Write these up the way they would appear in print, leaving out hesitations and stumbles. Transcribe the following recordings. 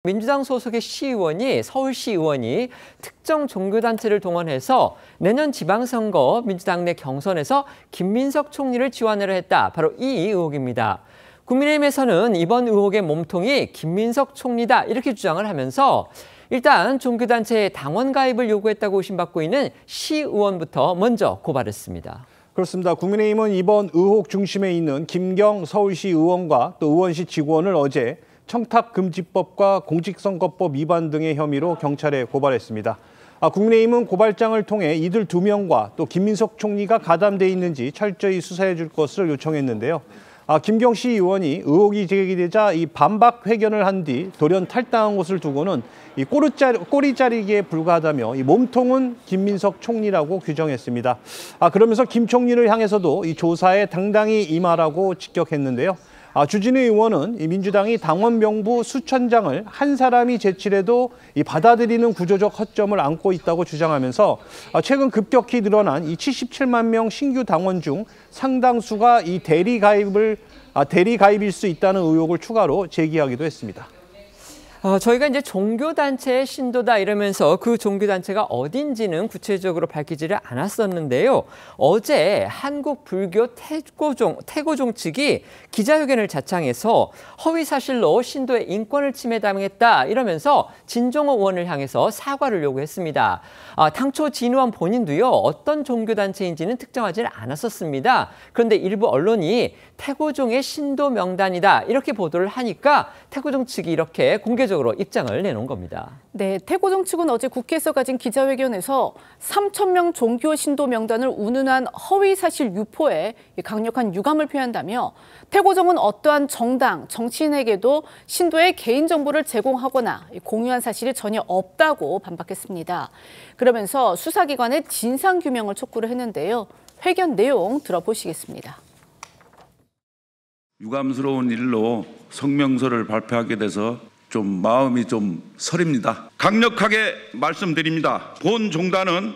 민주당 소속의 시의원이 서울시 의원이 특정 종교단체를 동원해서 내년 지방선거 민주당 내 경선에서 김민석 총리를 지원하려 했다. 바로 이 의혹입니다. 국민의힘에서는 이번 의혹의 몸통이 김민석 총리다 이렇게 주장을 하면서 일단 종교단체에 당원 가입을 요구했다고 의심받고 있는 시의원부터 먼저 고발했습니다. 그렇습니다. 국민의힘은 이번 의혹 중심에 있는 김경 서울시 의원과 또 의원실 직원을 어제 청탁금지법과 공직선거법 위반 등의 혐의로 경찰에 고발했습니다. 국민의힘은 고발장을 통해 이들 2명과 또 김민석 총리가 가담돼 있는지 철저히 수사해 줄 것을 요청했는데요. 김경 시 의원이 의혹이 제기되자 이 반박 회견을 한 뒤 돌연 탈당한 것을 두고는 이 꼬리 자르기에 불과하다며 이 몸통은 김민석 총리라고 규정했습니다. 그러면서 김 총리를 향해서도 이 조사에 당당히 임하라고 직격했는데요. 주진우 의원은 이 민주당이 당원 명부 수천 장을 한 사람이 제출해도 이 받아들이는 구조적 허점을 안고 있다고 주장하면서 최근 급격히 늘어난 이 77만 명 신규 당원 중 상당수가 이 대리 가입일 수 있다는 의혹을 추가로 제기하기도 했습니다. 저희가 이제 종교단체의 신도다 이러면서 그 종교단체가 어딘지는 구체적으로 밝히지를 않았었는데요. 어제 한국불교 태고종 측이 기자회견을 자창해서 허위사실로 신도의 인권을 침해당했다 이러면서 진종호 의원을 향해서 사과를 요구했습니다. 당초 진 의원 본인도요. 어떤 종교단체인지는 특정하지 않았었습니다. 그런데 일부 언론이 태고종의 신도 명단이다 이렇게 보도를 하니까 태고종 측이 이렇게 공개적으로 입장을 내놓은 겁니다. 네, 태고종 측은 어제 국회에서 가진 기자회견에서 3,000명 종교 신도 명단을 운운한 허위 사실 유포에 강력한 유감을 표한다며 태고종은 어떠한 정당, 정치인에게도 신도의 개인정보를 제공하거나 공유한 사실이 전혀 없다고 반박했습니다. 그러면서 수사기관의 진상규명을 촉구를 했는데요. 회견 내용 들어보시겠습니다. 유감스러운 일로 성명서를 발표하게 돼서 마음이 서립니다. 강력하게 말씀드립니다. 본 종단은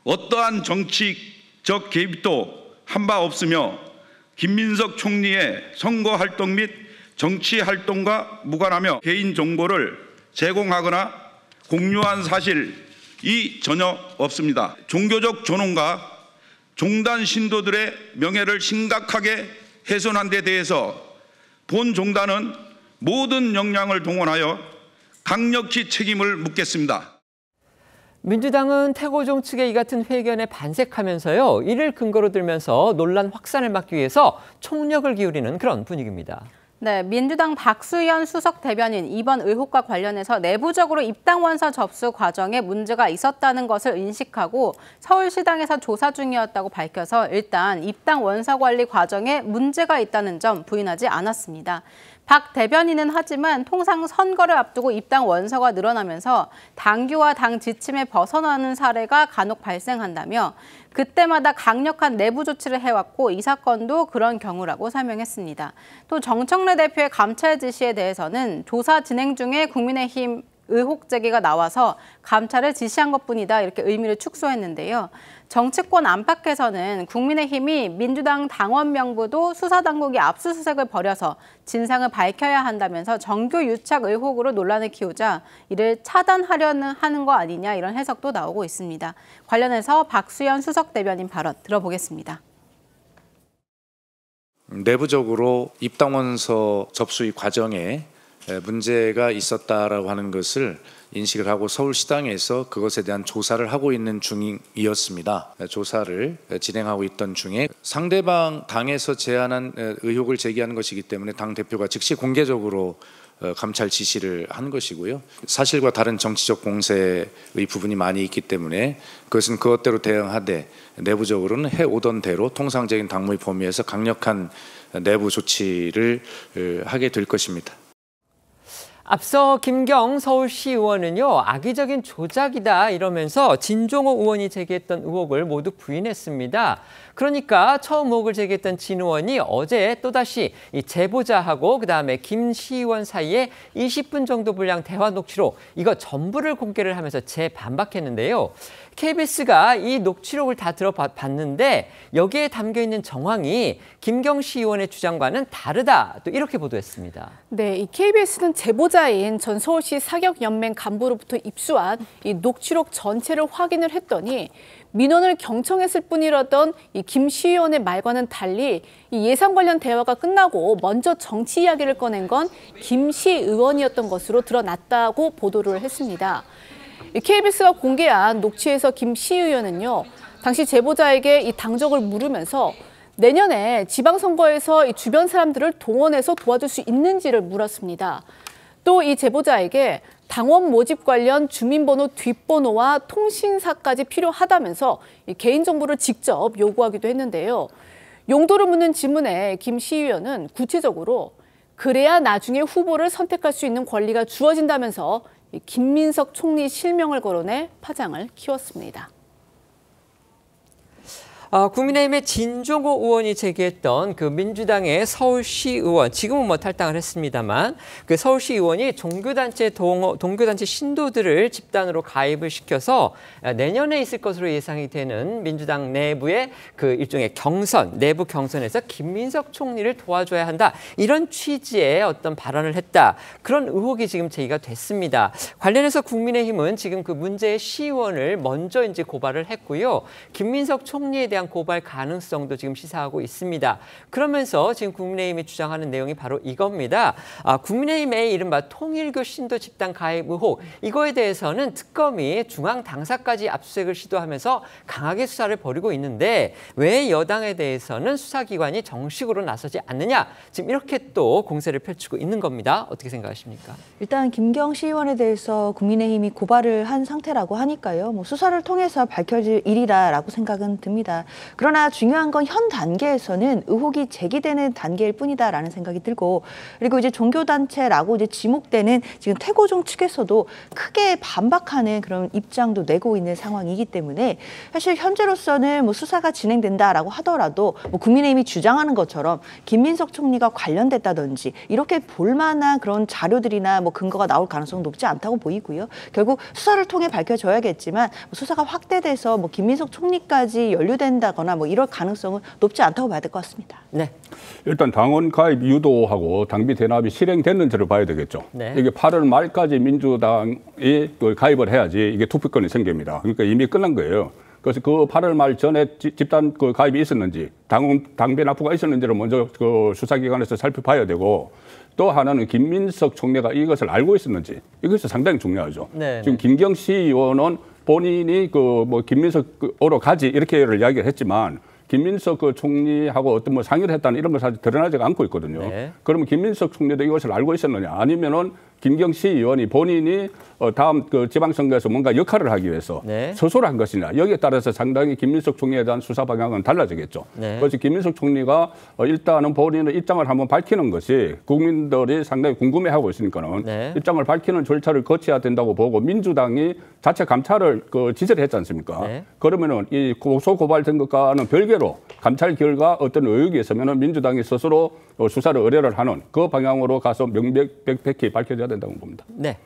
어떠한 정치적 개입도 한 바 없으며 김민석 총리의 선거 활동 및 정치 활동과 무관하며 개인 정보를 제공하거나 공유한 사실이 전혀 없습니다. 종교적 존엄과 종단 신도들의 명예를 심각하게 훼손한 데 대해서 본 종단은 모든 역량을 동원하여 강력히 책임을 묻겠습니다. 민주당은 태고종 측의 이 같은 회견에 반색하면서요. 이를 근거로 들면서 논란 확산을 막기 위해서 총력을 기울이는 그런 분위기입니다. 네, 민주당 박수현 수석 대변인 이번 의혹과 관련해서 내부적으로 입당 원서 접수 과정에 문제가 있었다는 것을 인식하고 서울시당에서 조사 중이었다고 밝혀서 일단 입당 원서 관리 과정에 문제가 있다는 점 부인하지 않았습니다. 박 대변인은 하지만 통상 선거를 앞두고 입당 원서가 늘어나면서 당규와 당 지침에 벗어나는 사례가 간혹 발생한다며 그때마다 강력한 내부 조치를 해왔고 이 사건도 그런 경우라고 설명했습니다. 또 정청래 대표의 감찰 지시에 대해서는 조사 진행 중에 국민의힘 의혹 제기가 나와서 감찰을 지시한 것뿐이다 이렇게 의미를 축소했는데요. 정치권 안팎에서는 국민의힘이 민주당 당원 명부도 수사당국이 압수수색을 벌여서 진상을 밝혀야 한다면서 정교 유착 의혹으로 논란을 키우자 이를 차단하려는 하는 거 아니냐 이런 해석도 나오고 있습니다. 관련해서 박수현 수석 대변인 발언 들어보겠습니다. 내부적으로 입당원서 접수 과정에 문제가 있었다라고 하는 것을 인식을 하고 서울시당에서 그것에 대한 조사를 하고 있는 중이었습니다. 조사를 진행하고 있던 중에 상대방 당에서 제안한 의혹을 제기하는 것이기 때문에 당대표가 즉시 공개적으로 감찰 지시를 한 것이고요. 사실과 다른 정치적 공세의 부분이 많이 있기 때문에 그것은 그것대로 대응하되 내부적으로는 해오던 대로 통상적인 당무의 범위에서 강력한 내부 조치를 하게 될 것입니다. 앞서 김경 서울시 의원은요. 악의적인 조작이다 이러면서 진종호 의원이 제기했던 의혹을 모두 부인했습니다. 그러니까 처음 의혹을 제기했던 진 의원이 어제 또다시 이 제보자하고 그다음에 김 시의원 사이에 20분 정도 분량 대화 녹취록 이거 전부를 공개를 하면서 재반박했는데요. KBS가 이 녹취록을 다 들어봤는데 여기에 담겨있는 정황이 김경시 의원의 주장과는 다르다. 또 이렇게 보도했습니다. 네, 이 KBS는 제보자인 전 서울시 사격연맹 간부로부터 입수한 이 녹취록 전체를 확인을 했더니 민원을 경청했을 뿐이라던 이 김 시의원의 말과는 달리 이 예산 관련 대화가 끝나고 먼저 정치 이야기를 꺼낸 건 김 시의원이었던 것으로 드러났다고 보도를 했습니다. KBS가 공개한 녹취에서 김 시의원은요, 당시 제보자에게 이 당적을 물으면서 내년에 지방선거에서 이 주변 사람들을 동원해서 도와줄 수 있는지를 물었습니다. 또 이 제보자에게 당원 모집 관련 주민번호 뒷번호와 통신사까지 필요하다면서 이 개인정보를 직접 요구하기도 했는데요. 용도를 묻는 질문에 김 시의원은 구체적으로 그래야 나중에 후보를 선택할 수 있는 권리가 주어진다면서 김민석 총리 실명을 거론해 파장을 키웠습니다. 국민의힘의 진종호 의원이 제기했던 그 민주당의 서울시 의원, 지금은 뭐 탈당을 했습니다만 그 서울시 의원이 종교단체 신도들을 집단으로 가입을 시켜서 내년에 있을 것으로 예상이 되는 민주당 내부의 그 일종의 경선, 내부 경선에서 김민석 총리를 도와줘야 한다. 이런 취지의 어떤 발언을 했다. 그런 의혹이 지금 제기가 됐습니다. 관련해서 국민의힘은 지금 그 문제의 시의원을 먼저 이제 고발을 했고요. 김민석 총리에 대한 고발 가능성도 지금 시사하고 있습니다. 그러면서 지금 국민의힘이 주장하는 내용이 바로 이겁니다. 국민의힘의 이른바 통일교 신도 집단 가입 의혹, 이거에 대해서는 특검이 중앙 당사까지 압수수색을 시도하면서 강하게 수사를 벌이고 있는데 왜 여당에 대해서는 수사기관이 정식으로 나서지 않느냐, 지금 이렇게 또 공세를 펼치고 있는 겁니다. 어떻게 생각하십니까? 일단 김경시 의원에 대해서 국민의힘이 고발을 한 상태라고 하니까요. 뭐 수사를 통해서 밝혀질 일이라고 생각은 듭니다. 그러나 중요한 건 현 단계에서는 의혹이 제기되는 단계일 뿐이다라는 생각이 들고, 그리고 이제 종교단체라고 이제 지목되는 지금 태고종 측에서도 크게 반박하는 그런 입장도 내고 있는 상황이기 때문에 사실 현재로서는 뭐 수사가 진행된다라고 하더라도 뭐 국민의힘이 주장하는 것처럼 김민석 총리가 관련됐다든지 이렇게 볼만한 그런 자료들이나 뭐 근거가 나올 가능성은 높지 않다고 보이고요. 결국 수사를 통해 밝혀져야겠지만 수사가 확대돼서 뭐 김민석 총리까지 연루된다거나 뭐 이럴 가능성은 높지 않다고 봐야 될 것 같습니다. 네. 일단 당원 가입 유도하고 당비 대납이 실행됐는지를 봐야 되겠죠. 네. 이게 8월 말까지 민주당이 가입을 해야지 이게 투표권이 생깁니다. 그러니까 이미 끝난 거예요. 그래서 그 8월 말 전에 집단 가입이 있었는지, 당비 납부가 있었는지를 먼저 그 수사기관에서 살펴봐야 되고, 또 하나는 김민석 총리가 이것을 알고 있었는지, 이것이 상당히 중요하죠. 네, 지금 김경시 의원은 본인이 그 뭐 김민석으로 가지 이렇게를 이야기를 했지만 김민석 그 총리하고 어떤 뭐 상의를 했다는 이런 걸 사실 드러나지가 않고 있거든요. 네. 그러면 김민석 총리도 이것을 알고 있었느냐, 아니면은 김경시 의원이 본인이 다음 그 지방선거에서 뭔가 역할을 하기 위해서 네. 서소를 한 것이냐, 여기에 따라서 상당히 김민석 총리에 대한 수사 방향은 달라지겠죠. 네. 그래서 김민석 총리가 일단은 본인의 입장을 한번 밝히는 것이 국민들이 상당히 궁금해하고 있으니까는 네. 입장을 밝히는 절차를 거쳐야 된다고 보고, 민주당이 자체 감찰을 지지를 했지 않습니까? 네. 그러면은 이 고소 고발된 것과는 별개로 감찰 결과 어떤 의혹이 있으면은 민주당이 스스로 수사를 의뢰를 하는 그 방향으로 가서 명백히 밝혀져야 된다고 봅니다. 네.